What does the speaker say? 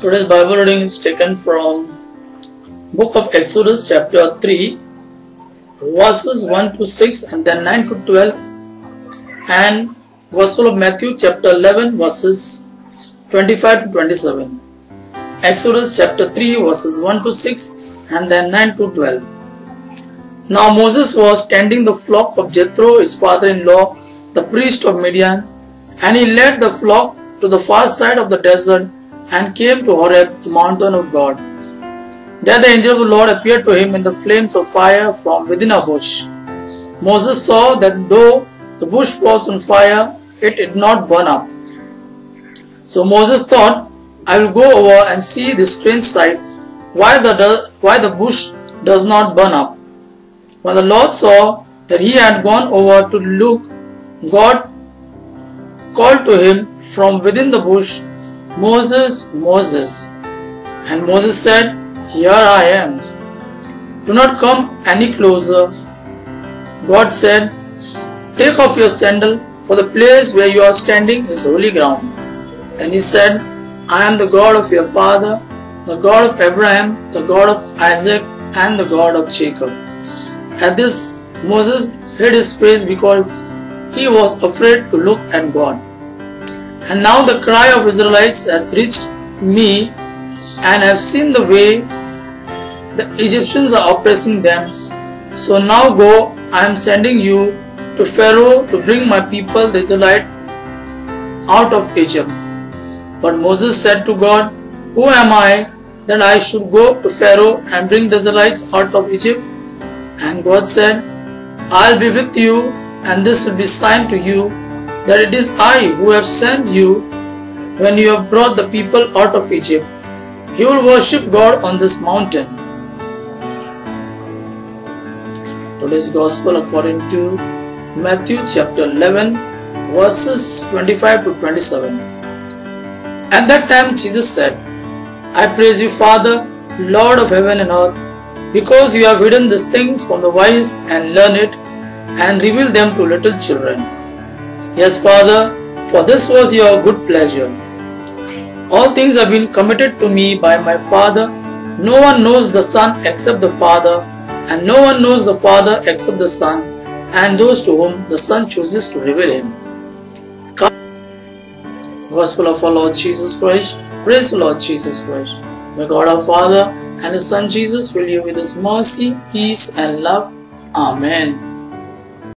Today's Bible reading is taken from Book of Exodus chapter 3 verses 1 to 6 and then 9 to 12, and Gospel of Matthew chapter 11 verses 25 to 27. Exodus chapter 3 verses 1 to 6 and then 9 to 12. Now Moses was tending the flock of Jethro, his father-in-law, the priest of Midian, and he led the flock to the far side of the desert and came to Horeb, the mountain of God. There the angel of the Lord appeared to him in the flames of fire from within a bush. Moses saw that though the bush was on fire, it did not burn up. So Moses thought, I will go over and see this strange sight, why the bush does not burn up. When the Lord saw that he had gone over to look, God called to him from within the bush, Moses, Moses. And Moses said, Here I am. Do not come any closer. God said, Take off your sandal, for the place where you are standing is holy ground. Then he said, I am the God of your father, the God of Abraham, the God of Isaac, and the God of Jacob. At this, Moses hid his face because he was afraid to look at God. And now the cry of Israelites has reached me, and I have seen the way the Egyptians are oppressing them. So now go, I am sending you to Pharaoh to bring my people the Israelites out of Egypt. But Moses said to God, Who am I that I should go to Pharaoh and bring the Israelites out of Egypt? And God said, I will be with you, and this will be sign to you, that it is I who have sent you when you have brought the people out of Egypt. You will worship God on this mountain. Today's Gospel according to Matthew chapter 11 verses 25 to 27. At that time Jesus said, I praise you, Father, Lord of heaven and earth, because you have hidden these things from the wise and learned and revealed them to little children. Yes, Father, for this was your good pleasure. All things have been committed to me by my Father. No one knows the Son except the Father, and no one knows the Father except the Son, and those to whom the Son chooses to reveal him. Gospel of our Lord Jesus Christ. Praise the Lord Jesus Christ. May God our Father and His Son Jesus fill you with His mercy, peace and love. Amen.